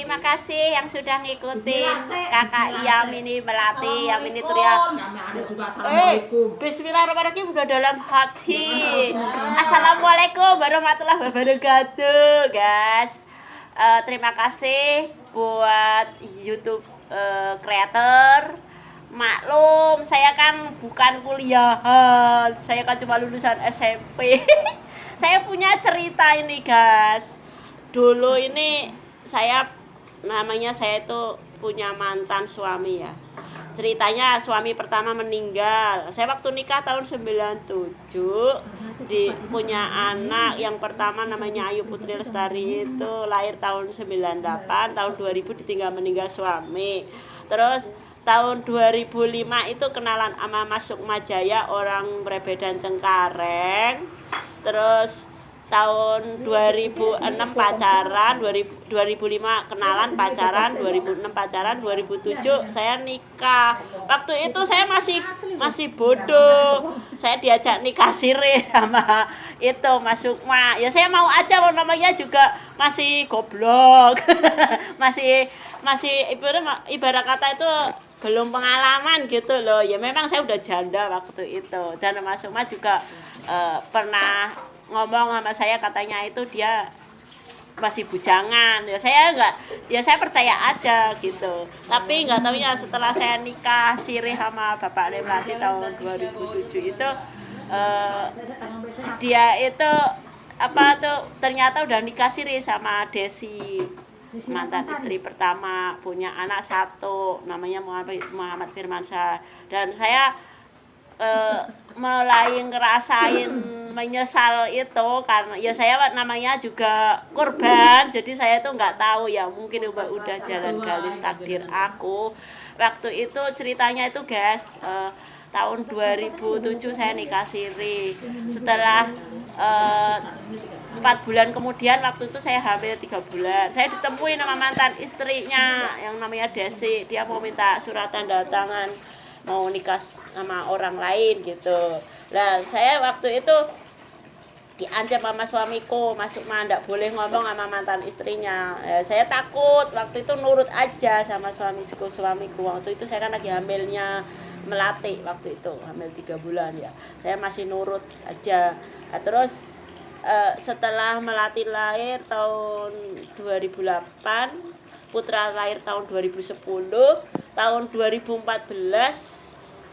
terima kasih yang sudah ngikutin Kakak Yamini Melati, Yamini Tria. Bismillahirrahmanirrahim udah dalam hati. Assalamualaikum warahmatullahi wabarakatuh, guys. Terima kasih buat YouTube creator. Maklum, saya kan bukan kuliahan, saya kan cuma lulusan SMP. Saya punya cerita ini, guys. Dulu ini saya itu punya mantan suami ya. Ceritanya suami pertama meninggal. Saya waktu nikah tahun 97 punya anak yang pertama namanya Ayu Putri Lestari, itu lahir tahun 98, tahun 2000 ditinggal meninggal suami. Terus tahun 2005 itu kenalan sama Mas Sukma Jaya, orang Brebedan Cengkareng. Terus tahun 2006 pacaran, 2005 kenalan pacaran, 2006 pacaran, 2007 saya nikah. Waktu itu saya masih bodoh. Saya diajak nikah siri sama itu Mas Sukma. Ya saya mau aja, namanya juga masih goblok. masih ibarat kata itu belum pengalaman gitu loh. Ya memang saya udah janda waktu itu. Dan Mas Sukma juga pernah ngomong sama saya, katanya itu dia masih bujangan. Ya saya percaya aja gitu. Tapi nggak tahunya setelah saya nikah sirih sama Bapak Lemlati tahun 2007 itu dia itu ternyata udah nikah sirih sama Desi, mantan istri pertama, punya anak satu namanya Muhammad Firmansyah. Dan saya mulai ngerasain menyesal itu karena ya saya namanya juga korban, jadi saya tuh nggak tahu ya, mungkin udah jalan garis takdir aku. Waktu itu ceritanya itu, guys, tahun 2007 saya nikah siri. Setelah 4 bulan kemudian, waktu itu saya hamil 3 bulan, saya ditemuin sama mantan istrinya yang namanya Desi. Dia mau minta surat tanda tangan mau nikah sama orang lain gitu. Nah saya waktu itu diancam sama suamiku, masuk enggak boleh ngomong sama mantan istrinya. Saya takut, waktu itu nurut aja sama suamiku. Waktu itu saya kan lagi hamilnya Melati, waktu itu hamil 3 bulan ya. Saya masih nurut aja. Nah, terus setelah Melati lahir tahun 2008, Putra lahir tahun 2010, tahun 2014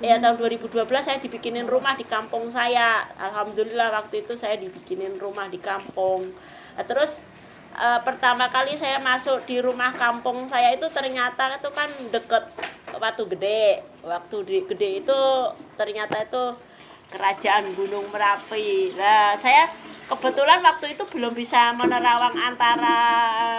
tahun 2012 saya dibikinin rumah di kampung saya. Alhamdulillah waktu itu saya dibikinin rumah di kampung. Nah, terus pertama kali saya masuk di rumah kampung saya itu ternyata itu kan deket Watu Gede. Waktu Gede itu ternyata itu kerajaan Gunung Merapi. Nah, saya kebetulan waktu itu belum bisa menerawang antara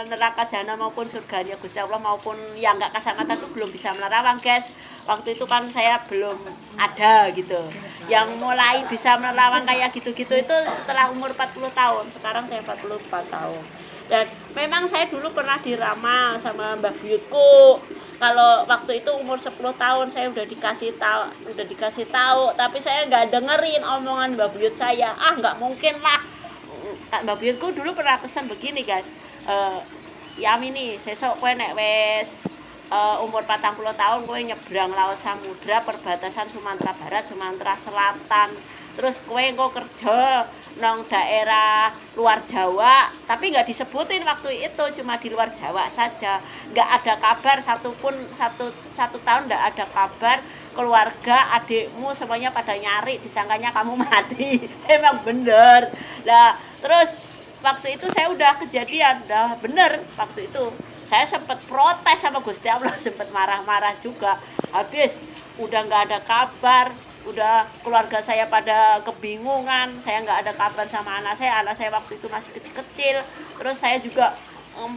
neraka jahanam maupun surganya Gusti Allah, maupun yang enggak kasangkatan itu belum bisa menerawang, guys. Waktu itu kan saya belum ada gitu. Yang mulai bisa menerawang kayak gitu-gitu itu setelah umur 40 tahun. Sekarang saya 44 tahun. Dan memang saya dulu pernah diramal sama Mbah Buyutku. Kalau waktu itu umur 10 tahun saya udah dikasih tahu, tapi saya nggak dengerin omongan Mbah Buyut saya. Nggak mungkin lah. Mbah Buyutku dulu pernah pesan begini, guys. Yamini, sesok kowe nek wes umur 40 tahun kowe nyebrang Laut Samudra perbatasan Sumatera Barat, Sumatera Selatan. Terus kowe engko kerja nang daerah luar Jawa, tapi nggak disebutin waktu itu, cuma di luar Jawa saja. Nggak ada kabar satupun, satu tahun nggak ada kabar. Keluarga, adikmu semuanya pada nyari, disangkanya kamu mati. Emang bener. Nah, terus waktu itu saya udah kejadian, udah bener. Waktu itu saya sempat protes sama Gusti Allah, sempat marah-marah juga. Habis udah nggak ada kabar, udah keluarga saya pada kebingungan. Saya nggak ada kabar sama anak saya waktu itu masih kecil-kecil. Terus saya juga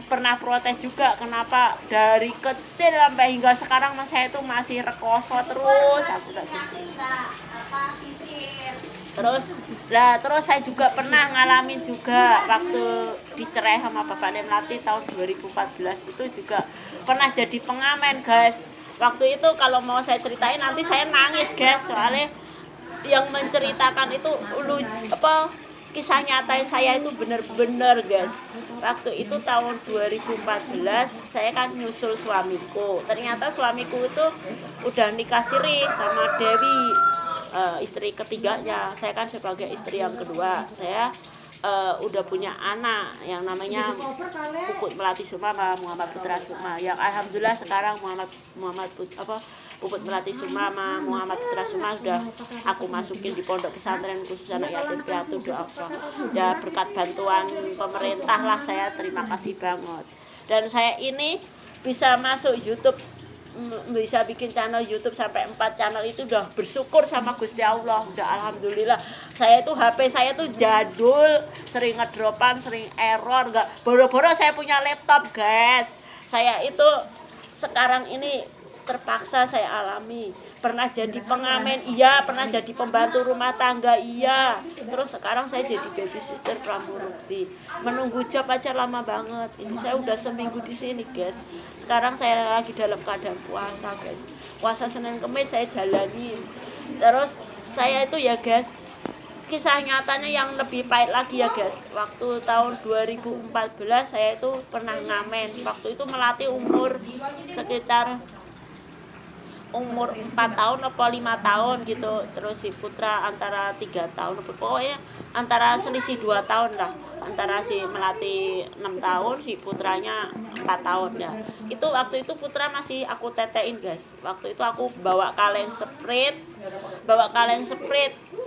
pernah protes juga, kenapa dari kecil sampai hingga sekarang saya itu masih rekoso terus, aku tak gitu. Terus saya juga pernah ngalamin juga waktu dicerai sama Bapak Lemlati tahun 2014 itu juga pernah jadi pengamen, guys. Waktu itu kalau mau saya ceritain nanti saya nangis, guys, soalnya yang menceritakan itu kisah nyata saya itu benar-benar guys. Waktu itu tahun 2014 saya kan nyusul suamiku. Ternyata suamiku itu udah nikah siri sama Dewi, istri ketiganya. Saya kan sebagai istri yang kedua. Saya udah punya anak yang namanya Puput Melati Sumama, Muhammad Putra Sumama. Yang alhamdulillah sekarang Puput Melati Sumama, Muhammad Putra Sumama udah aku masukin di pondok pesantren khusus anak yatim piatu. Doa ya berkat bantuan pemerintah lah, saya terima kasih banget. Dan saya ini bisa masuk YouTube, bisa bikin channel YouTube sampai 4 channel itu udah bersyukur sama Gusti Allah, udah alhamdulillah. Saya itu HP saya tuh jadul, sering ngedropan, sering error, enggak boro-boro saya punya laptop guys. Saya itu sekarang ini terpaksa saya alami. Pernah jadi pengamen, iya. Pernah jadi pembantu rumah tangga, iya. Terus sekarang saya jadi baby sister pramurti. Menunggu job aja lama banget. Ini saya udah seminggu di sini guys. Sekarang saya lagi dalam keadaan puasa guys. Puasa Senin Kemis saya jalani. Terus saya itu ya guys, kisah nyatanya yang lebih pahit lagi ya guys. Waktu tahun 2014 saya itu pernah ngamen. Waktu itu melatih umur sekitar 4 tahun atau 5 tahun gitu. Terus si putra antara 3 tahun, pokoknya antara selisih 2 tahun lah. Antara si melati 6 tahun, si putranya 4 tahun ya. Itu waktu itu putra masih aku tetein guys. Waktu itu aku bawa kaleng sprit,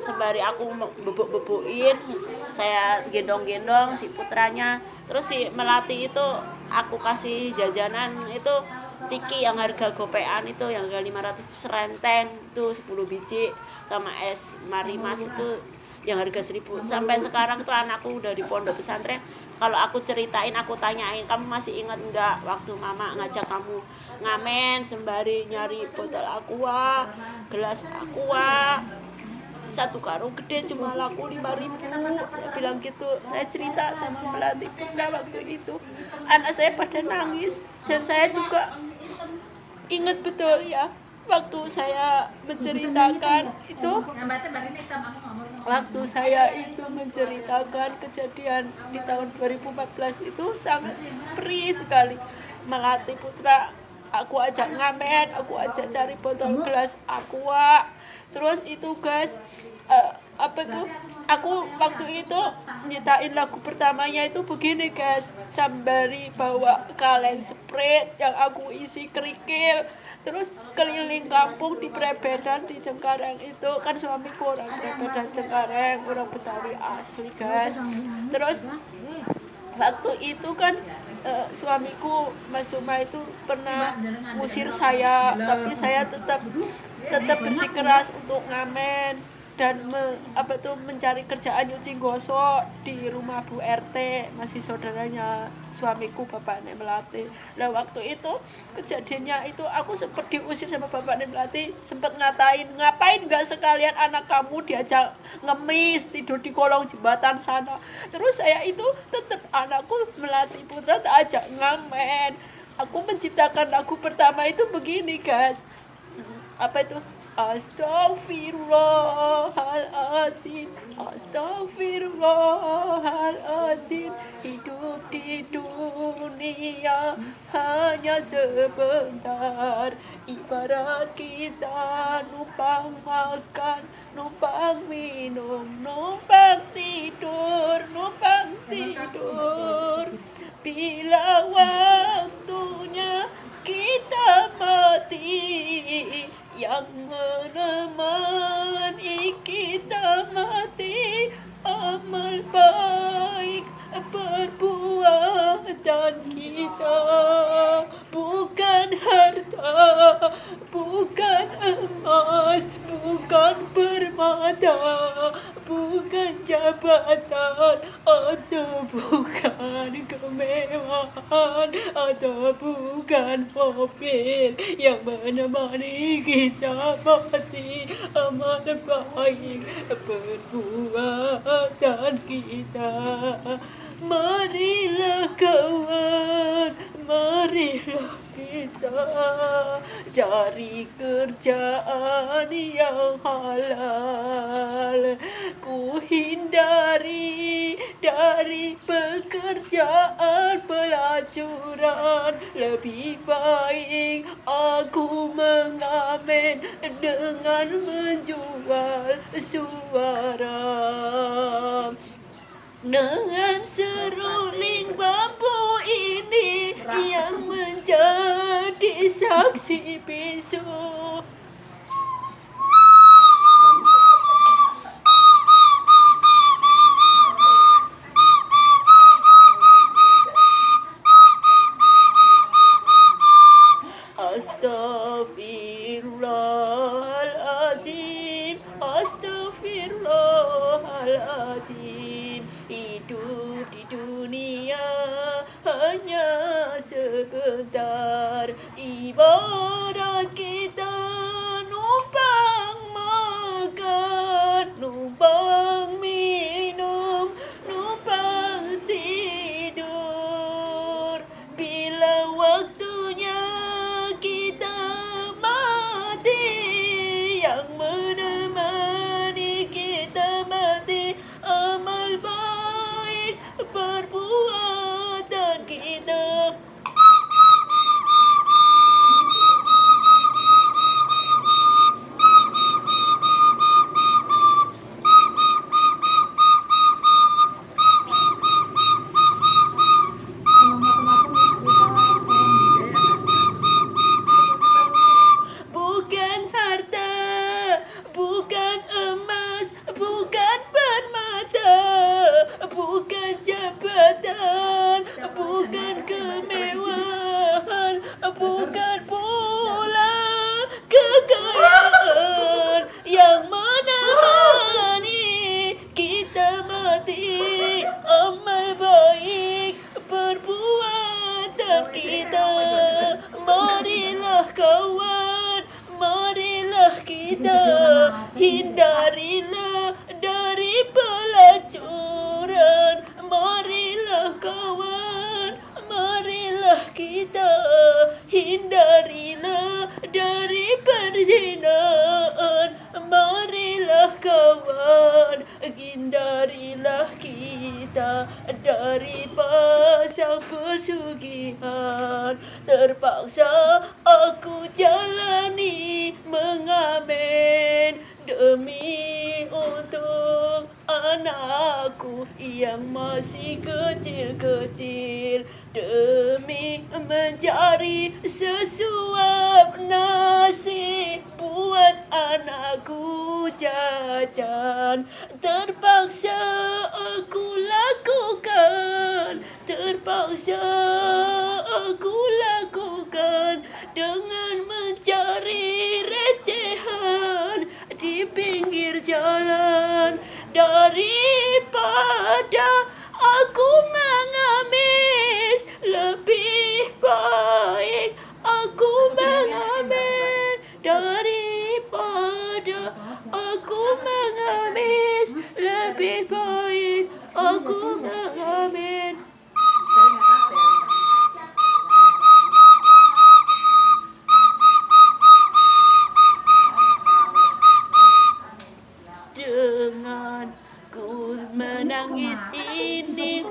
sembari aku bubuk-bubukin, saya gendong-gendong si putranya. Terus si melati itu aku kasih jajanan itu ciki yang harga gopean itu, yang harga 500 itu serenteng itu 10 biji, sama es marimas itu yang harga 1000. Sampai sekarang tuh anakku udah di pondok pesantren. Kalau aku ceritain, aku tanyain, kamu masih ingat enggak waktu mama ngajak kamu ngamen sembari nyari botol aqua, gelas aqua, 1 karung gede cuma laku 5.000. Saya bilang gitu. Saya cerita sama Melati Putra waktu itu. Anak saya pada nangis. Dan saya juga ingat betul ya, waktu saya menceritakan itu, waktu saya itu menceritakan kejadian di tahun 2014 itu sangat perih sekali. Melati Putra aku ajak ngamen, aku ajak cari botol gelas aqua. Terus itu guys, aku waktu itu nyetain lagu pertamanya itu begini guys, sembari bawa kaleng sprit yang aku isi kerikil. Terus keliling kampung di Prebedan, di Cengkareng itu kan suamiku orang Prebedan Cengkareng, orang Betawi asli guys. Terus waktu itu kan suamiku Mas Suma itu pernah ngusir saya, tapi saya tetap bersikeras untuk ngamen dan mencari kerjaan nyuci gosok di rumah Bu RT, masih saudaranya suamiku, Bapak Nek Melati. Nah waktu itu kejadiannya itu aku sempat diusir sama Bapak Nek Melati, sempat ngatain, ngapain nggak sekalian anak kamu diajak ngemis tidur di kolong jembatan sana. Terus saya itu tetap anakku Melati Putra tak ajak ngamen. Aku menciptakan lagu pertama itu begini guys, Astagfirullahaladzim, astagfirullahaladzim. Hidup di dunia hanya sebentar, ibarat kita numpang makan, numpang minum, numpang tidur. Bila waktunya kita mati, yang menemani kita mati, amal baik perbuatan kita, bukan harta, bukan emas, bukan permata, bukan jabatan, atau bukan kemewahan, atau bukan mobil yang menemani kita mati, amal baik perbuatan kita. Marilah kawan, mari marilah kita cari kerjaan yang halal. Ku hindari dari pekerjaan pelacuran. Lebih baik aku mengamen dengan menjual suara. Dengan seruling bambu ini yang menjadi saksi bisu. Astaghfirullahaladzim, astaghfirullahaladzim. Hidup di dunia hanya sebentar. Ibarat kita numpang makan, numpang minum, numpang tidur. Bila waktunya kita mati, yang menemani kita mati amal baik perbuatan kita. Bukan harta, bukan emas, bukan permata, bukan jabatan, bukan kemewahan, bukan pula kekayaan yang menemani kita mati amal baik perbuatan kita. Marilah kawan, marilah kita hindarilah dari pelacuran. Marilah kawan, marilah kita hindarilah dari perzinaan. Marilah kawan, hindarilah kita dari pasang persugihan. Terpaksa aku jalani mengamen demi untuk anakku yang masih kecil-kecil, demi mencari sesuap nasi buat anakku jajan. Terpaksa aku lakukan, terpaksa aku lakukan dengan mencari recehan di pinggir jalan. Daripada aku mengemis, lebih baik aku mengamen. Daripada aku mengemis, lebih baik aku mengamen. Dengan ku menangis ini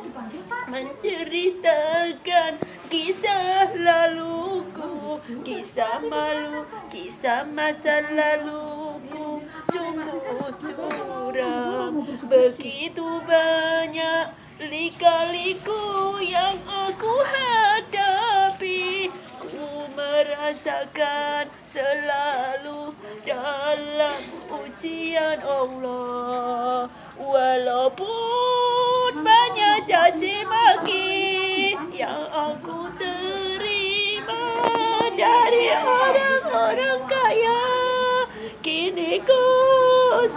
menceritakan kisah laluku, kisah malu, kisah masa laluku. Sungguh suram, begitu banyak lika-liku yang aku hadapi. Ku merasakan selalu dalam ujian Allah. Walaupun banyak caci maki yang aku terima dari orang-orang kaya, kini ku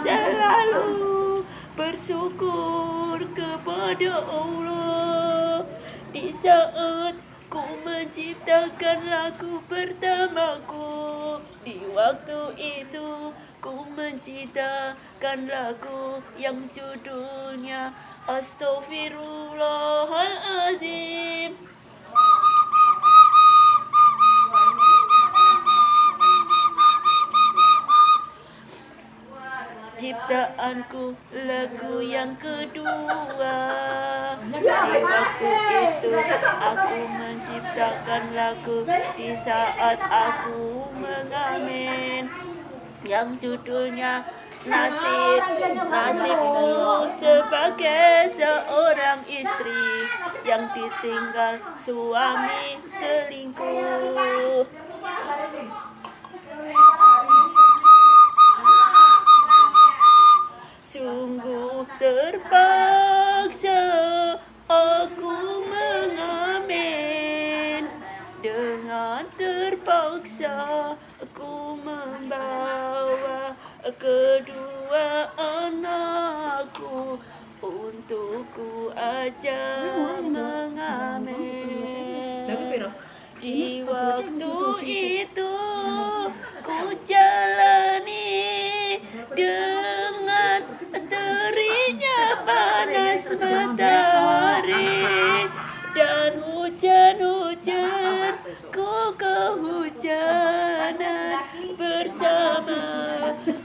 selalu bersyukur kepada Allah. Di saat ku menciptakan lagu pertamaku, di waktu itu ku menciptakan lagu yang judulnya Astaghfirullahaladzim. ciptaanku lagu yang kedua. Di waktu itu aku menciptakan lagu di saat aku mengamen yang judulnya Nasibku sebagai seorang istri yang ditinggal suami selingkuh. Sungguh terpaksa aku mengamen, dengan terpaksa aku membawa kedua anakku untuk ku ajak mengamen. Di waktu itu ku jalani dengan terinya panas matahari dan hujan-hujan, ku kehujanan bersama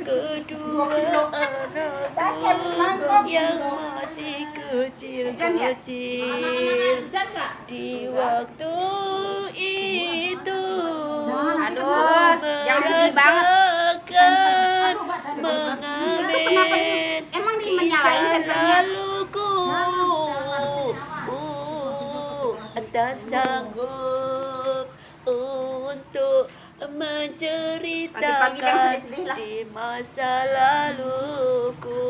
kedua anakku yang masih kecil-kecil. Di waktu itu merasakan mengamen kisah laluku. Tak sanggup untuk menceritakan di masa laluku.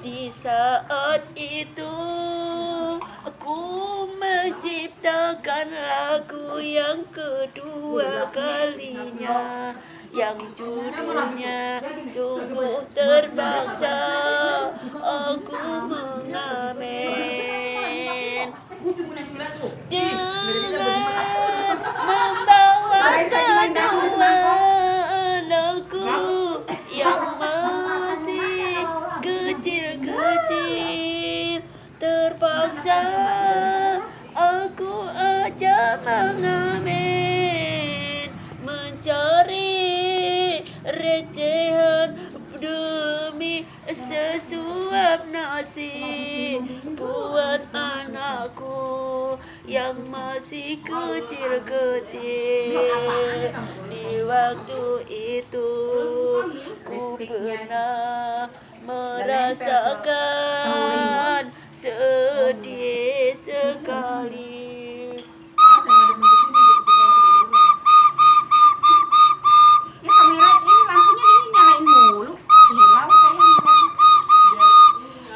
Di saat itu aku menciptakan lagu yang kedua kalinya, yang judulnya Sungguh Terpaksa Aku Mengamen, dengan membawakan dua anakku yang masih kecil-kecil. Terpaksa aku ajak mengamen, mencari recehan demi sesuap nasi buat anakku yang masih kecil-kecil. Di waktu itu ku pernah merasakan sedih sekali.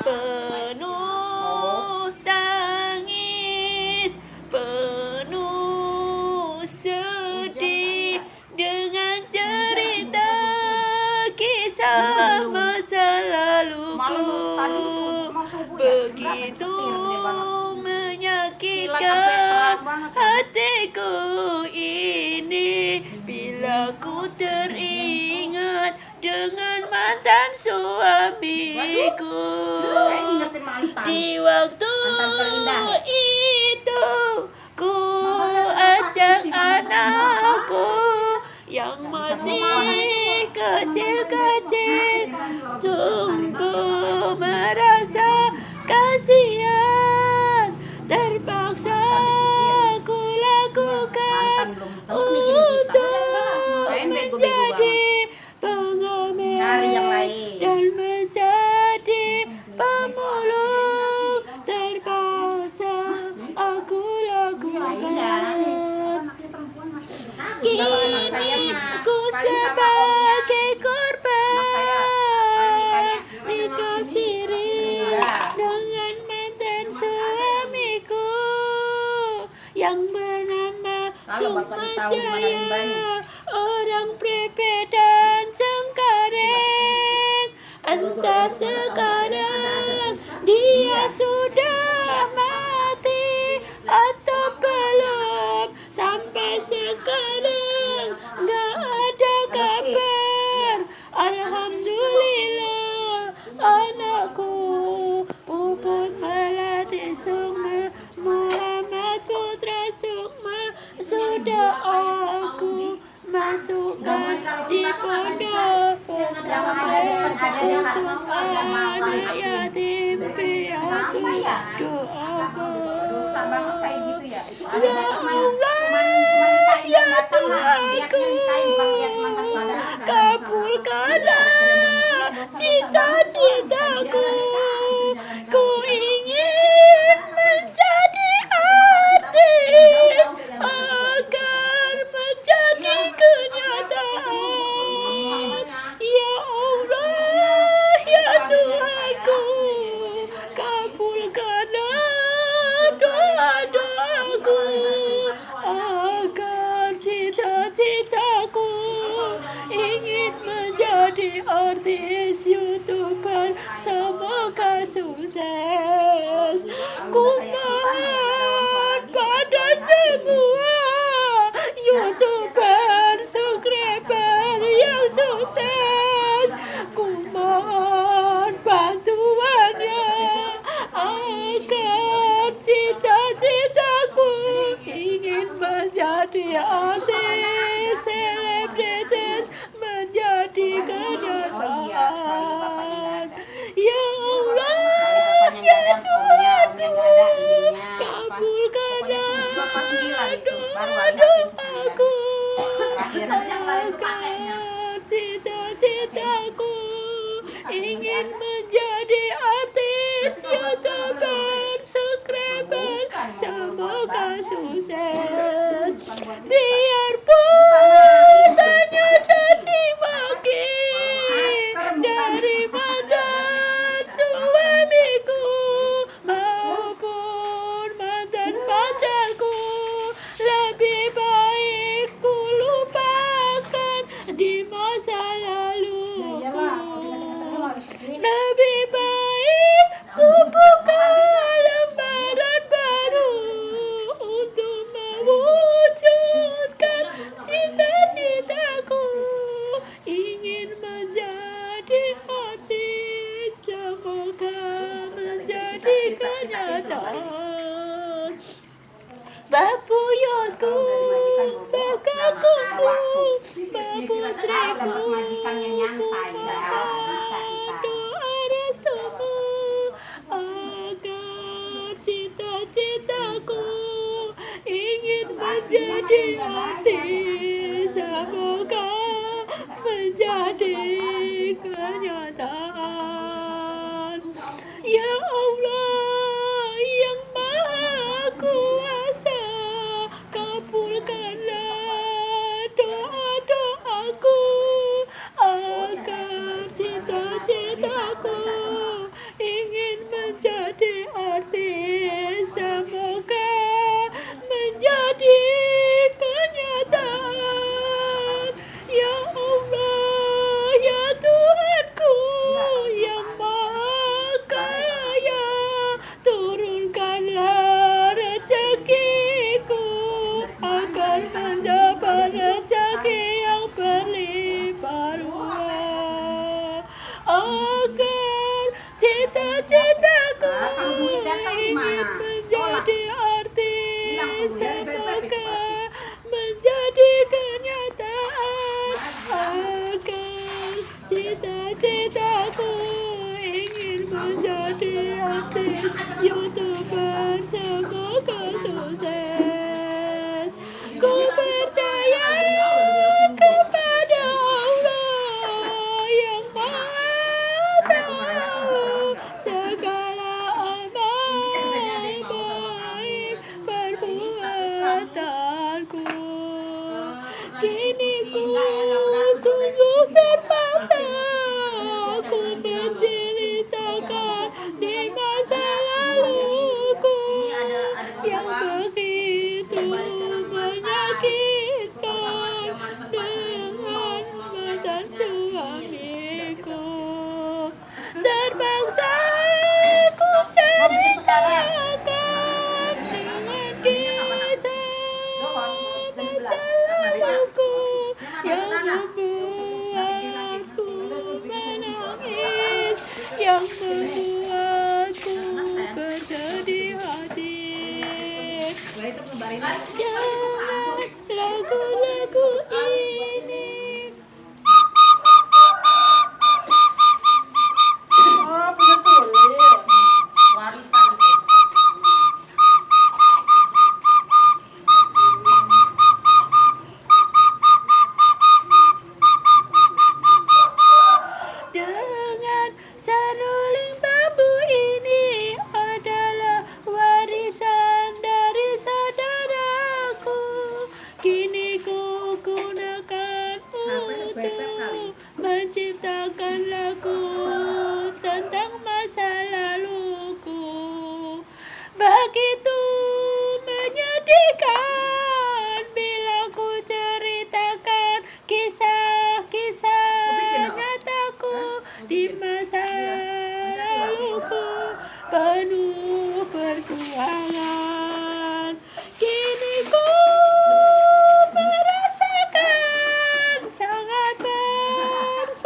Penuh tangis, penuh sedih, dengan cerita kisah masa laluku. Begitu menyakitkan hatiku ini bila ku teringat dengan mantan suamiku. Di waktu itu ku ajak anakku yang masih kecil-kecil, sungguh merasa kasihan. Terpaksa ku lakukan untuk menjadi pengamen dan menjadi pemulung. Terpaksa aku lakukan. Kini ku sebagai korban dikasiri dengan mantan suamiku yang bernama Sukmajaya, orang Prepet dan Cengkareng. Entah sekarang dia sudah mati atau belum, sampai sekarang gak ada kabar. Alhamdulillah anakku Puput Melati Sukma Muhammad Putra Sukma sudah aku masukkan di pondok pesantren untuk anak yatim piatu doakan. Ya Allah, ya Tuhanku, kabulkanlah cita-citaku. Ku ingin menjadi artis agar menjadi kenyataan. Ya Allah, ya Tuhanku, kabulkanlah doa-doaku agar cita-citaku ingin menjadi artis YouTuber, semoga sukses. Ku mohon pada semua YouTuber, subscriber yang sukses, ku mohon bantuannya agar cita-citaku ingin menjadi artis, selebritis, menjadi kenyataan. Ya Allah, ya Tuhanku, kabulkanlah doa-doaku agar cita-citaku ingin menjadi artis, YouTuber, subscriber, semoga sukses. Biarpun banyak caci maki dari mantan suamiku maupun mantan pacarku, lebih baik ku lupakan di masa laluku. Lebih baik ku buka lembaran baru untuk mewujudkan cita-citaku ingin menjadi artis, semoga menjadi kenyataan. Babuyutku, bakakuku, baputriku, doa restumu agar cita-citaku ingin menjadi artis, semoga menjadi kenyataan. Ya Allah yang Maha Kuasa, kabulkanlah doa-doaku agar cita-citaku ingin menjadi artis, semoga menjadi kenyataan. Ya Allah, ya Tuhanku yang Maha Kaya, turunkanlah rezekiku agar mendapat rezeki yang berlimpah ruah, agar cita-citaku ingin menjadi artis, semoga menjadi kenyataan, agar cita-citaku ingin menjadi artis, YouTuber, semoga sukses. Ku percaya kepada Allah yang Maha Tahu segala amal baik perbuatanku. Kini ku sungguh terpaksa ku menceritakan di masa laluku yang begitu menyakitkan dengan mantan suamiku. Terpaksa ku ceritakan dengan kisah masa laluku yang membuatku menangis, yang membuatku bersedih hati. Jangan lagu-lagu ini Kini ku gunakan untuk menciptakan lagu tentang masa laluku. Begitu menyedihkan bila ku ceritakan kisah-kisah nyataku di masa laluku penuh perjuangan. Kini ku merasakan sangat bersyukur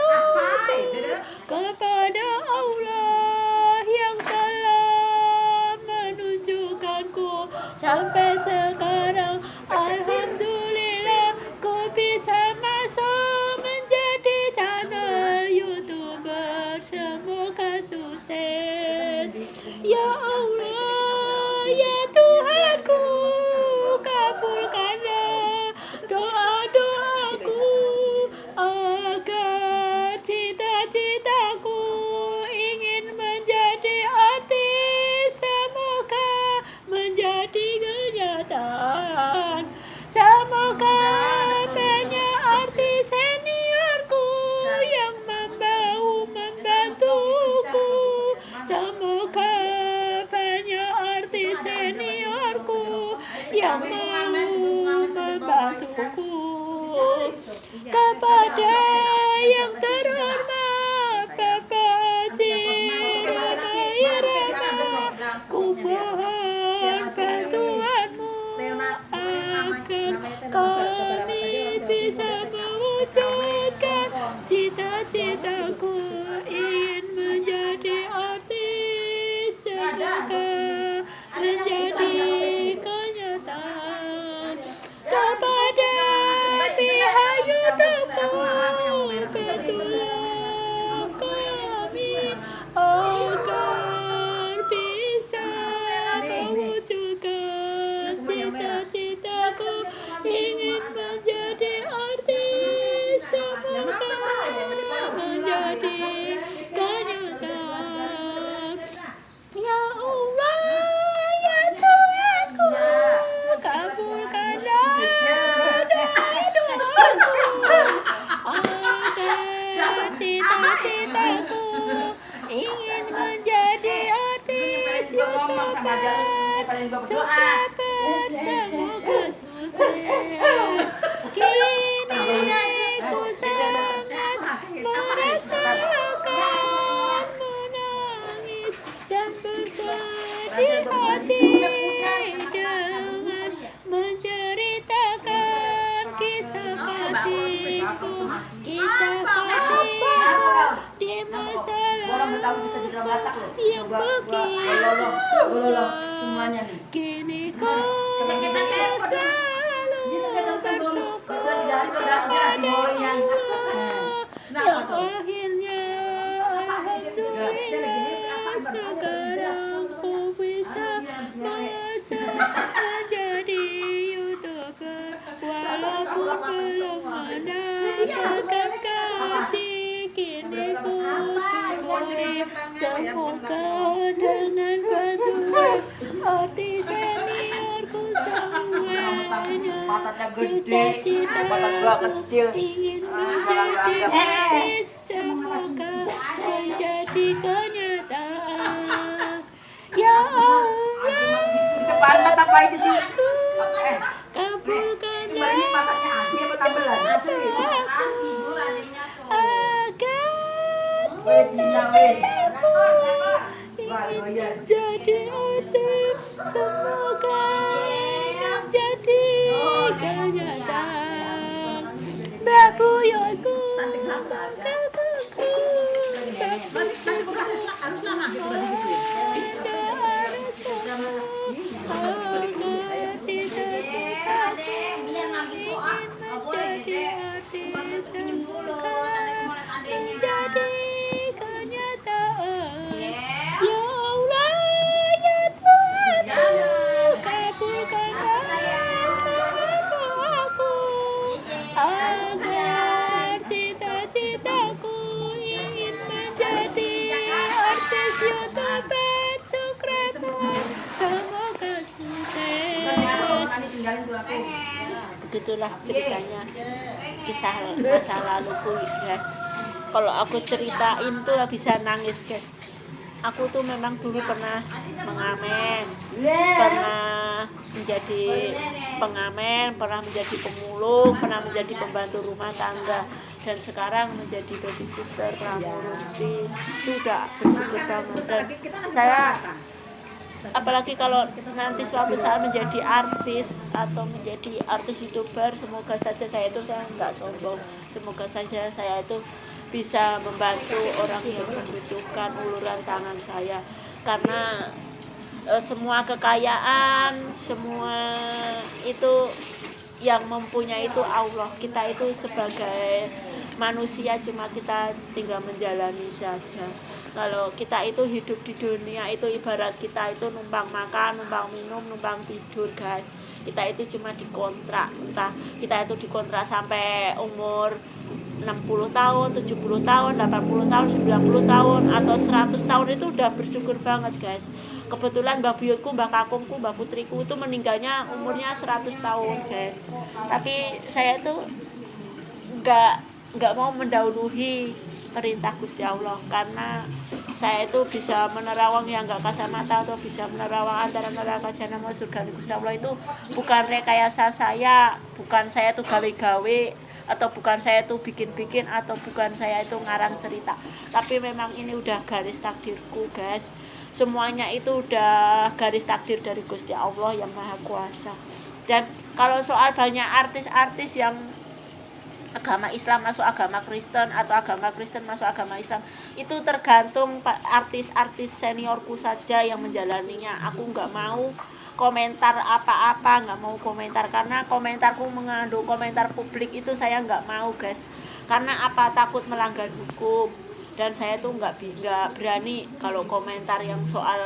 kepada Allah yang telah menunjukkanku sampai sekarang. Alhamdulillah ku bisa masuk menjadi channel YouTuber. Semoga sukses. Ya Allah, ya Tuhanku, kabulkanlah doa-doaku agar cita-citaku ingin menjadi artis semoga menjadi kenyataan. Semoga banyak artis seniorku yang membantuku. Semoga banyak artis seniorku yang mau membantuku. Kepada yang terhormat Bapak Haji Rhoma Irama, ku mohon bantuanmu agar kami bisa mewujudkan cita-citaku ingin menjadi artis. Semoga menjadi kenyataan. Kepada pihak YouTuber, bantulah kami agar bisa mewujudkan cita-citaku ingin menjadi artis. Semoga menjadi kenyataan. Ya Allah, ya Tuhanku, kabulkanlah doa-doaku agar cita-citaku ingin menjadi artis YouTuber. Sukses, semoga sukses. Kini ku sangat merasakan menangis dan bersedih hati dengan menceritakan kisah kasihku di masa lalu yang begitu semuanya nih. kini ku selalu bersyukur kepada Allah yang akhirnya alhamdulillah sekarang ku bisa masuk menjadi YouTuber walaupun belum mendapatkan gaji. Kini ku syukuri semoga dengan bantuan artis seniorku semuanya cita-citaku ingin menjadi artis. Semoga menjadi kenyataan. Ya Allah, Itu pantat apa itu sih? kabulkanlah Ini patahnya asli apa tambelan? Asli. jadi artis. Semoga menjadi kenyataan. Babuyonku, Begitulah ceritanya, kisah masa laluku guys. Kalau aku ceritain tuh bisa nangis guys. Aku tuh memang dulu pernah mengamen, pernah menjadi pengamen, pernah menjadi pemulung, pernah menjadi pembantu rumah tangga, dan sekarang menjadi babysitter, pramugari. Itu udah bersyukur banget. Dan saya apalagi kalau nanti suatu saat menjadi artis atau menjadi artis YouTuber, semoga saja saya nggak sombong, semoga saja saya itu bisa membantu orang yang membutuhkan uluran tangan saya, karena semua kekayaan, semua itu yang mempunyai itu Allah. Kita itu sebagai manusia cuma kita tinggal menjalani saja. Kalau kita itu hidup di dunia itu ibarat kita itu numpang makan, numpang minum, numpang tidur guys. Kita itu cuma dikontrak, entah kita itu dikontrak sampai umur 60 tahun, 70 tahun, 80 tahun, 90 tahun, atau 100 tahun itu udah bersyukur banget guys. Kebetulan mbak buyutku, mbak kakungku, mbak putriku itu meninggalnya umurnya 100 tahun guys. Tapi saya itu nggak mau mendahului perintah Gusti Allah, karena saya itu bisa menerawang yang nggak kasat mata, atau bisa menerawang antara neraka jahanam surga Gusti Allah itu bukan rekayasa saya, bukan saya itu gawe-gawe, atau bukan saya itu bikin-bikin, atau bukan saya itu ngarang cerita, tapi memang ini udah garis takdirku guys. Semuanya itu udah garis takdir dari Gusti Allah yang Maha Kuasa. Dan kalau soal banyak artis-artis yang agama Islam masuk agama Kristen, atau agama Kristen masuk agama Islam, itu tergantung artis-artis seniorku saja yang menjalaninya. Aku nggak mau komentar apa-apa, nggak mau komentar, karena komentarku mengandung komentar publik itu saya nggak mau guys. Karena apa? Takut melanggar hukum, dan saya tuh nggak berani kalau komentar yang soal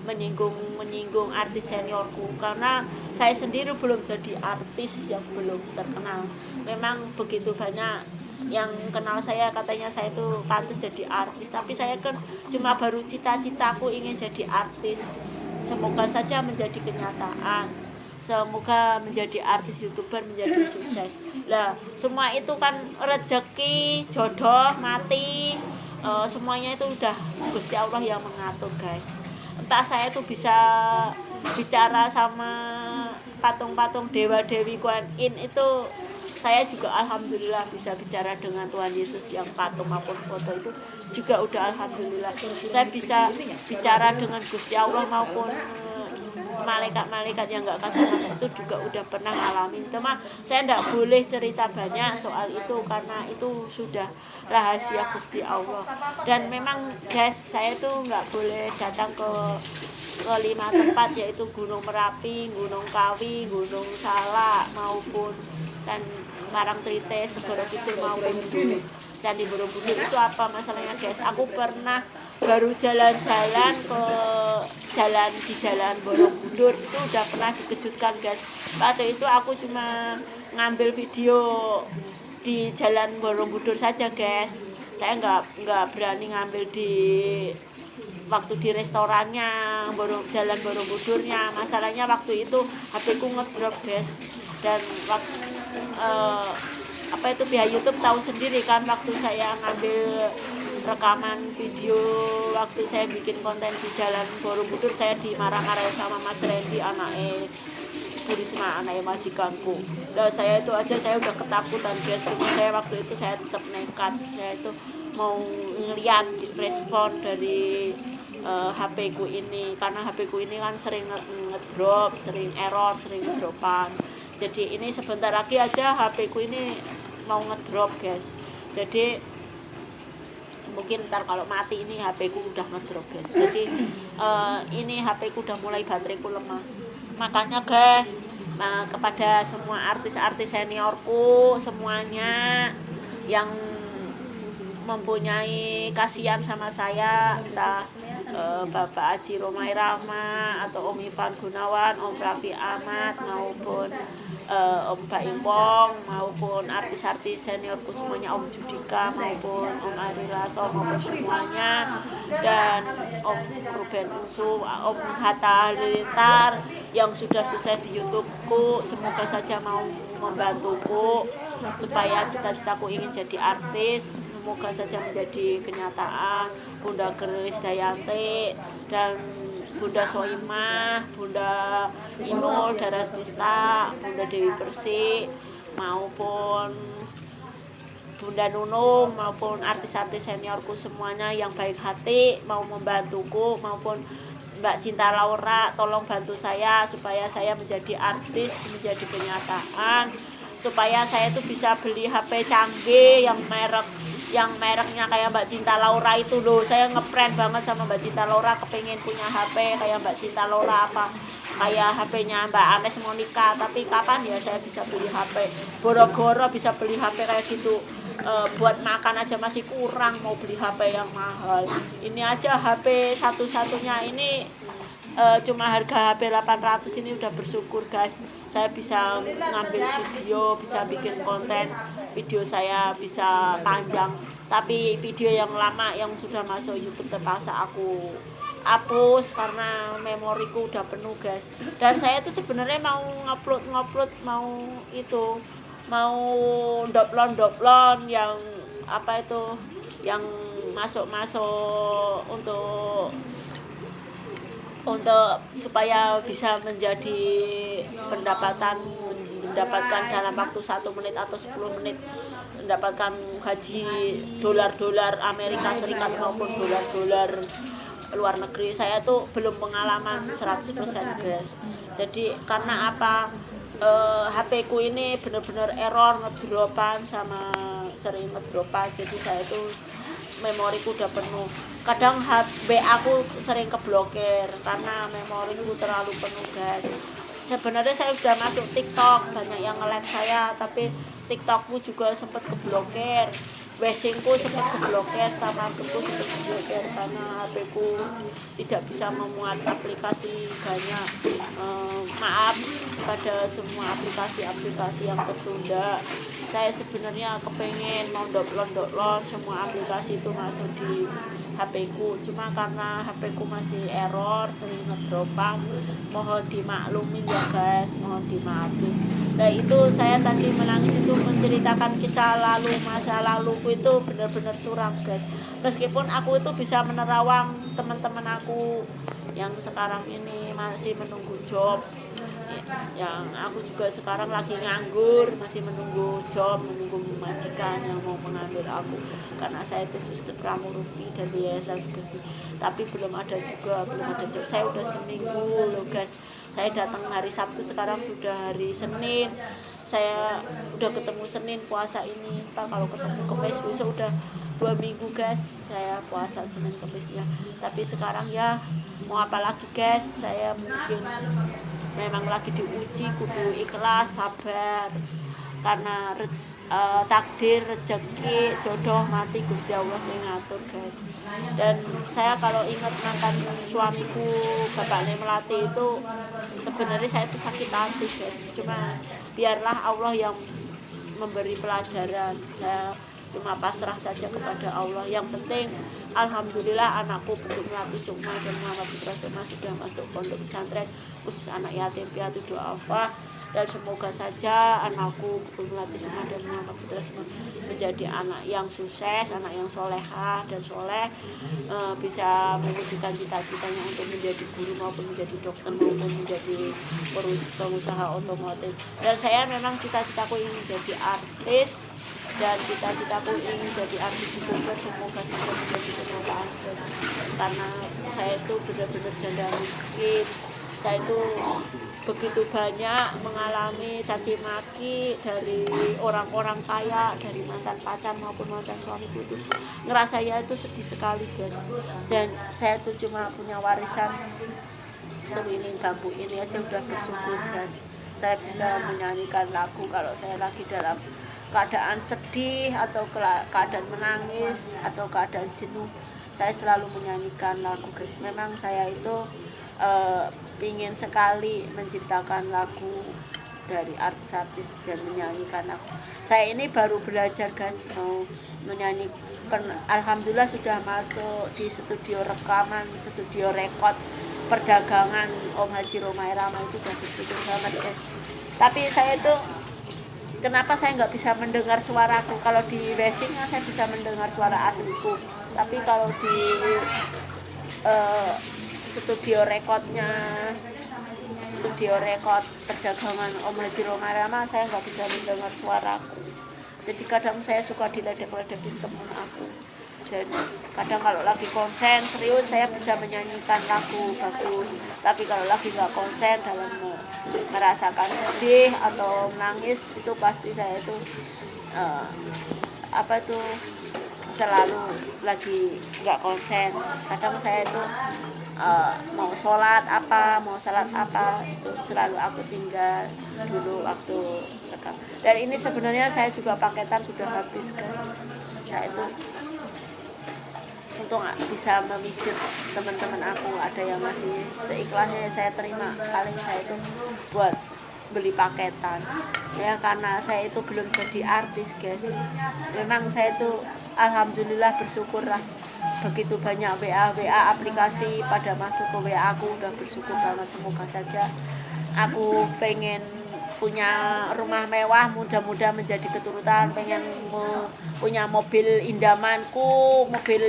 menyinggung artis seniorku, karena saya sendiri belum jadi artis yang belum terkenal. Memang begitu banyak yang kenal saya, katanya saya itu pantas jadi artis, tapi saya kan cuma baru cita-citaku ingin jadi artis. Semoga saja menjadi kenyataan, semoga menjadi artis YouTuber, menjadi sukses. Lah semua itu kan rezeki, jodoh, mati, semuanya itu udah Gusti Allah yang mengatur guys. Entah saya tuh bisa bicara sama patung-patung dewa-dewi Kuan Yin, itu saya juga alhamdulillah bisa bicara dengan Tuhan Yesus yang patung maupun foto itu juga udah alhamdulillah. Saya bisa bicara dengan Gusti Allah maupun malaikat-malaikat yang nggak kasat mata itu juga udah pernah ngalamin. Cuma saya nggak boleh cerita banyak soal itu karena itu sudah rahasia Gusti Allah. Dan memang guys, saya tuh nggak boleh datang ke 5 tempat, yaitu Gunung Merapi, Gunung Kawi, Gunung Salak, maupun Karangtritis, Segoro Kidul, maupun Candi Borobudur. Itu apa masalahnya guys? Aku pernah baru jalan-jalan ke jalan Borobudur itu udah pernah dikejutkan guys. Waktu itu aku cuma ngambil video di jalan Borobudur saja guys. Saya nggak berani ngambil waktu di restorannya, jalan Borobudurnya. Masalahnya waktu itu HP ku ngedrop guys. Dan waktu pihak YouTube tahu sendiri kan, waktu saya ngambil rekaman video waktu saya bikin konten di jalan Borobudur, saya dimarah-marahin sama Mas Randy, anaknya Bu Risma, anaknya majikanku. Dan saya itu aja saya udah ketakutan guys. Cuma saya waktu itu saya tetap nekat, saya itu mau ngeliat respon dari HP ku ini, karena HP ku ini kan sering ngedrop, sering error, sering ngedropan. Jadi ini sebentar lagi aja HP ku ini mau ngedrop guys. Jadi mungkin ntar kalau mati ini HP ku udah ngedrop guys. Jadi ini HP ku udah mulai baterai ku lemah. Makanya guys, kepada semua artis-artis seniorku semuanya yang mempunyai kasihan sama saya, entah Bapak Haji Romai Rama atau Om Ivan Gunawan, Om Raffi Ahmad, maupun Om Baimpong, maupun artis-artis seniorku semuanya, Om Judika maupun Om Ari Lasso maupun semuanya, dan Om Ruben Unsu, Om Hatta Halilintar yang sudah sukses di YouTube adikku semoga saja mau membantuku supaya cita-citaku ingin jadi artis semoga saja menjadi kenyataan. Bunda Geris Dayanti dan Bunda Soimah, Bunda Inul Daratista, Bunda Dewi Persik maupun Bunda Nunung maupun artis-artis seniorku semuanya yang baik hati mau membantuku maupun Mbak Cinta Laura tolong bantu saya supaya saya menjadi artis menjadi kenyataan supaya saya tuh bisa beli HP canggih yang mereknya kayak Mbak Cinta Laura itu loh. Saya ngeprank banget sama Mbak Cinta Laura, kepengen punya HP kayak Mbak Cinta Laura apa kayak HP-nya Mbak Anes Monica, tapi kapan ya saya bisa beli HP goro-goro bisa beli HP kayak gitu. Buat makan aja masih kurang mau beli HP yang mahal. Ini aja HP satu-satunya ini cuma harga HP 800 ini udah bersyukur guys. Saya bisa ngambil video, bisa bikin konten, video saya bisa panjang. Tapi video yang lama yang sudah masuk YouTube terpaksa aku hapus karena memoriku udah penuh guys. Dan saya tuh sebenarnya mau ngupload mau doplon yang apa itu yang masuk untuk supaya bisa menjadi mendapatkan dalam waktu 1 menit atau 10 menit mendapatkan gaji dolar Amerika Serikat maupun dolar luar negeri. Saya tuh belum pengalaman 100% guys. Jadi karena apa HP ku ini benar-benar error ngedropan sama sering ngedropan, jadi saya tuh memoriku udah penuh. Kadang HP aku sering keblokir karena memoriku terlalu penuh guys. Sebenarnya saya sudah masuk TikTok, banyak yang nge-like saya, tapi TikTokku juga sempat keblokir. Washingku sempat keblokir, Instagramku sempat keblokir karena HP-ku tidak bisa memuat aplikasi banyak. Maaf pada semua aplikasi yang tertunda. Saya sebenarnya kepengen mau download semua aplikasi itu masuk di HP-ku, cuma karena HP-ku masih error, sering ngedropan. Mohon dimaklumin ya guys, mohon dimaafin. Nah itu saya tadi menangis itu menceritakan kisah lalu, masa laluku itu benar-benar suram guys. Meskipun aku itu bisa menerawang teman-teman aku yang sekarang ini masih menunggu job, yang aku juga sekarang lagi nganggur, masih menunggu job, menunggu majikan yang mau mengambil aku karena saya itu suster pramurupi dari Yayasan Gusti, tapi belum ada job. Saya udah seminggu loh guys, saya datang hari Sabtu, sekarang sudah hari Senin, saya udah ketemu Senin puasa ini, entah kalau ketemu Kamis besok udah 2 minggu guys saya puasa Senin Kamisnya. Tapi sekarang ya mau apa lagi guys, saya mungkin memang lagi diuji, kudu ikhlas, sabar karena takdir, rezeki, jodoh mati Gusti Allah sing ngatur guys. Dan saya kalau ingat mantan suamiku Bapak Melati itu sebenarnya saya itu sakit hati guys, cuma biarlah Allah yang memberi pelajaran, saya cuma pasrah saja kepada Allah. Yang penting alhamdulillah anakku Bunda Melati Sukma dan Muhammad Putra Sukma sudah masuk pondok pesantren khusus anak yatim piatu du'afa, dan semoga saja anakku Bunda Melati Sukma dan Muhammad Putra Sukma menjadi anak yang sukses, anak yang solehah dan soleh, bisa mewujudkan cita-citanya untuk menjadi guru maupun menjadi dokter maupun menjadi pengusaha otomotif. Dan saya memang cita-citaku ingin menjadi artis, dan cita-citaku ingin jadi artis youtuber, semoga saja menjadi kenyataan guys. Karena saya itu benar-benar janda miskin, saya itu begitu banyak mengalami caci maki dari orang-orang kaya, dari mantan pacar maupun mantan suamiku itu. Ngerasa ya itu sedih sekali guys. Dan saya itu cuma punya warisan semini bambu ini aja udah bersyukur guys. Saya bisa menyanyikan lagu kalau saya lagi dalam keadaan sedih atau keadaan menangis atau keadaan jenuh, saya selalu menyanyikan lagu guys. Memang saya itu ingin sekali menciptakan lagu dari artis-artis dan menyanyikan lagu. Saya ini baru belajar guys mau menyanyi. Alhamdulillah sudah masuk di studio rekaman, studio rekod perdagangan Om Haji Romai Rama, itu udah bersyukur banget guys. Tapi saya itu kenapa saya nggak bisa mendengar suaraku? Kalau di racing saya bisa mendengar suara asliku, tapi kalau di studio rekod perdagangan Om Haji Roma Rama, saya nggak bisa mendengar suaraku. Jadi kadang saya suka diledek-ledekin temen aku. Dan kadang kalau lagi konsen serius saya bisa menyanyikan lagu bagus, tapi kalau lagi nggak konsen dalam merasakan sedih atau menangis, itu pasti saya itu selalu lagi nggak konsen. Kadang saya itu mau sholat apa itu selalu aku tinggal dulu waktu rekam. Dan ini sebenarnya saya juga paketan sudah habis guys. Nah itu untuk bisa memijit teman-teman aku, ada yang masih seikhlasnya saya terima. Paling saya itu buat beli paketan ya, karena saya itu belum jadi artis guys. Memang saya itu alhamdulillah bersyukur lah, begitu banyak WA aplikasi pada masuk ke WA aku, udah bersyukur banget. Semoga saja aku pengen punya rumah mewah, mudah-mudahan menjadi keturutan, pengen punya mobil indamanku, mobil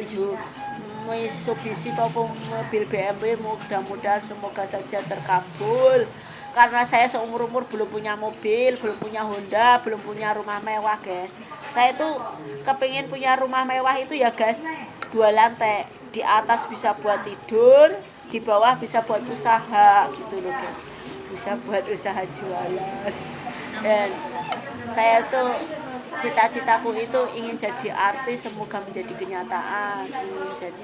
Mitsubishi maupun mobil BMW, mudah-mudahan semoga saja terkabul. Karena saya seumur-umur belum punya mobil, belum punya Honda, belum punya rumah mewah guys. Saya tuh kepingin punya rumah mewah itu ya guys, 2 lantai, di atas bisa buat tidur, di bawah bisa buat usaha gitu loh guys, bisa buat usaha jualan. Dan saya tuh cita-citaku itu ingin jadi artis, semoga menjadi kenyataan. Ingin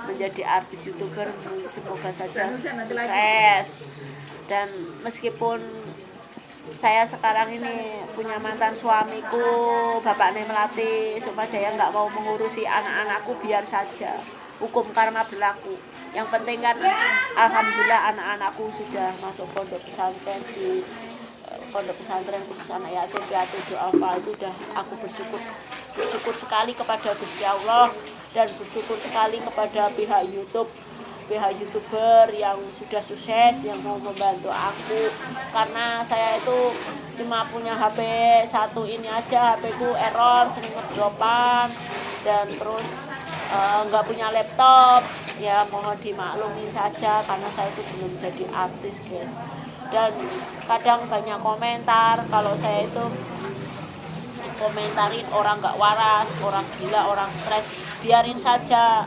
menjadi artis YouTuber, semoga saja sukses. Dan meskipun saya sekarang ini punya mantan suamiku, Bapak Melati Sukmajaya, nggak mau mengurusi anak-anakku, biar saja, hukum karma berlaku. Yang penting kan alhamdulillah anak-anakku sudah masuk pondok pesantren, di pondok pesantren khusus anak yatim piatu Alfa. Itu udah aku bersyukur sekali kepada Gusti Allah, dan bersyukur sekali kepada pihak YouTuber yang sudah sukses, yang mau membantu aku. Karena saya itu cuma punya HP satu ini aja, HP ku error, sering ngedropan, dan terus nggak punya laptop ya, mohon dimaklumin saja karena saya itu belum jadi artis guys. Dan kadang banyak komentar kalau saya itu komentarin orang nggak waras, orang gila, orang stres. Biarin saja,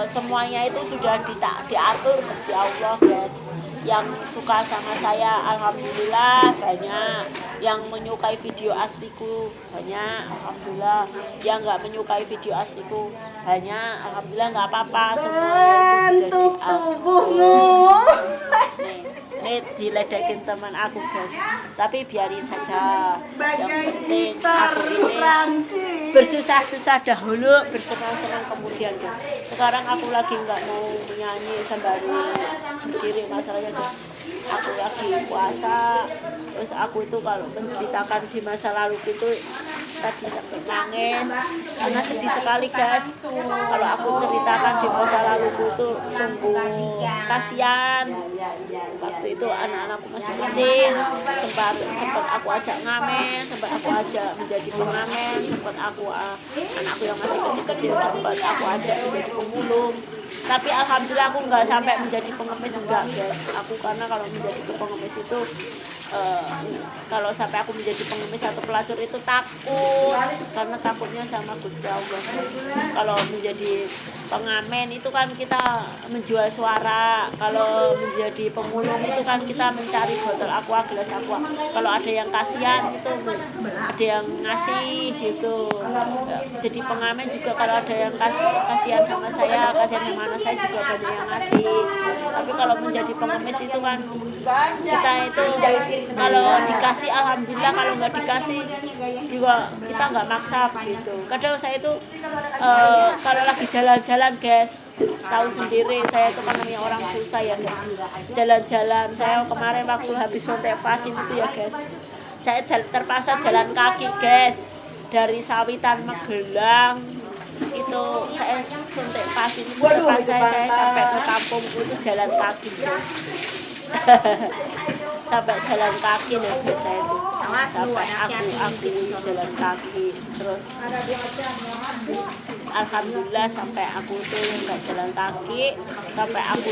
semuanya itu sudah diatur Gusti Allah guys. Yang suka sama saya alhamdulillah banyak, yang menyukai video asliku banyak alhamdulillah, yang nggak menyukai video asliku banyak alhamdulillah, nggak apa-apa, semuanya itu sudah diatur. Nih diledekin teman aku guys, tapi biarin saja. Yang penting aku ini bersusah-susah dahulu, bersenang-senang kemudian guys. Sekarang aku lagi nggak mau menyanyi sembari berdiri, masalahnya guys, aku lagi puasa. Terus aku itu kalau menceritakan di masa lalu itu tadi sampai nangis karena sedih sekali guys. Kalau aku ceritakan di masa laluku itu sungguh kasihan. Waktu itu anak-anakku masih kecil, sempat aku ajak ngamen, sempat aku ajak menjadi pengamen, sempat anakku yang masih kecil-kecil sempat aku ajak menjadi pemulung. Tapi alhamdulillah aku nggak sampai menjadi pengemis, enggak guys. Aku karena kalau menjadi pengemis itu kalau sampai aku menjadi pengemis atau pelacur itu takut, karena takutnya sama Gusti Allah. Kalau menjadi pengamen itu kan kita menjual suara, kalau menjadi pemulung itu kan kita mencari botol aqua, gelas aqua. Kalau ada yang kasihan itu ada yang ngasih gitu. Jadi pengamen juga kalau ada yang kasihan sama saya, kasihan sama anak saya, juga banyak yang ngasih. Tapi kalau menjadi pengemis itu kan kita itu kalau dikasih alhamdulillah, kalau nggak dikasih juga kita nggak maksa gitu. Kadang saya itu kalau lagi jalan-jalan guys, tahu sendiri saya itu kan namanya orang susah ya guys. Jalan-jalan, saya kemarin waktu habis suntik vaksin itu ya guys, saya terpaksa jalan kaki guys, dari Sawitan Magelang itu saya suntik vaksin itu terpaksa saya sampai ke kampungku itu jalan kaki guys. sampai jalan kaki loh biasa itu, sampai aku jalan kaki. Terus alhamdulillah sampai aku tuh nggak jalan kaki, sampai aku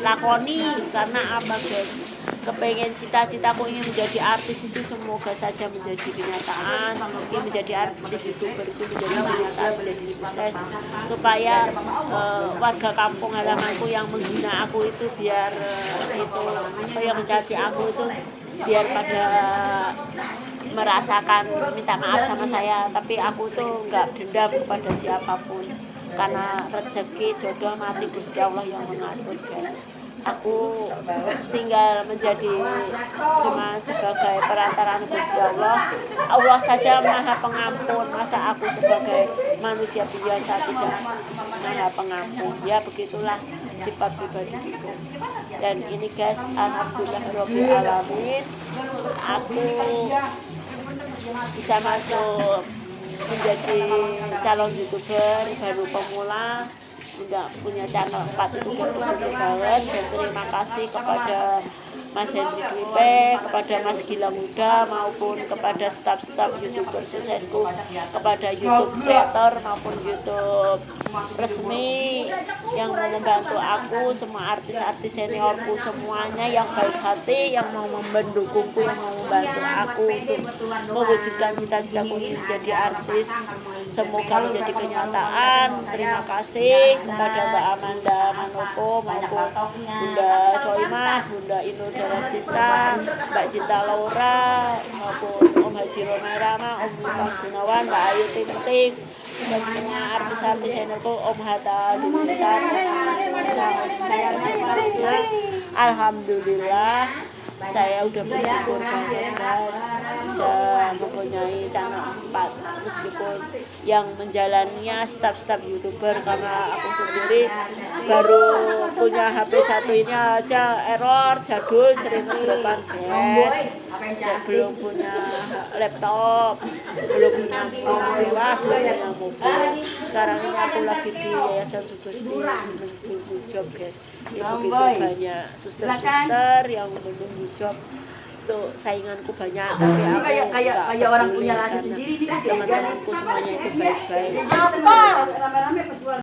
lakoni. Karena apa guys, kepengen cita-citaku ingin menjadi artis itu semoga saja menjadi kenyataan, ingin menjadi artis youtuber itu menjadi kenyataan, menjadi sukses, supaya warga kampung halamanku yang menghina aku itu biar itu apa yang mencaci aku itu biar pada merasakan minta maaf sama saya. Tapi aku tuh nggak dendam kepada siapapun, karena rezeki jodoh mati Gusti Allah yang mengatur guys. Aku tinggal menjadi cuma sebagai perantara Gusti Allah. Allah saja maha pengampun, masa aku sebagai manusia biasa tidak maha pengampun? Ya begitulah sifat pribadi guys. Dan ini guys, alhamdulillah rabbil alamin, aku bisa masuk menjadi calon youtuber baru pemula, tidak punya channel 4 itu udah bersyukur banget. Dan terima kasih kepada Mas Hendri Klipe, kepada Mas Gilang Muda, maupun kepada staf-staf youtuber suksesku, kepada YouTube kreator maupun YouTube resmi yang mau membantu aku, semua artis-artis seniorku semuanya yang baik hati, yang mau mendukungku, yang mau membantu aku untuk mewujudkan cita-citaku menjadi artis. Semoga menjadi kenyataan. Terima kasih kepada Mbak Amanda Manopo maupun Bunda Soimah, Bunda Inul Daratista, Mbak Cinta Laura, maupun Om Haji Romerama, Om Lukman Gunawan, Mbak Ayu Ting-Ting, dan semua artis-artis seniorku, Om Hatta Dimintan, saya semuanya. Alhamdulillah saya udah bersyukur banget guys bisa mempunyai channel 4, meskipun yang menjalaninya staf-staf youtuber, karena aku sendiri baru punya HP 1 ini aja error, jadul, sering dropan guys. Belum punya laptop, belum punya mewah, belum punya mobil. Sekarang ini aku lagi di Yayasan Sugesti menunggu job guys. Ya begitu banyak suster-suster yang menunggu job. Tuh sainganku banyak, tapi aku kayak orang punya rasa sendiri nih, teman-temanku semuanya itu baik-baik. rame-rame berjuang.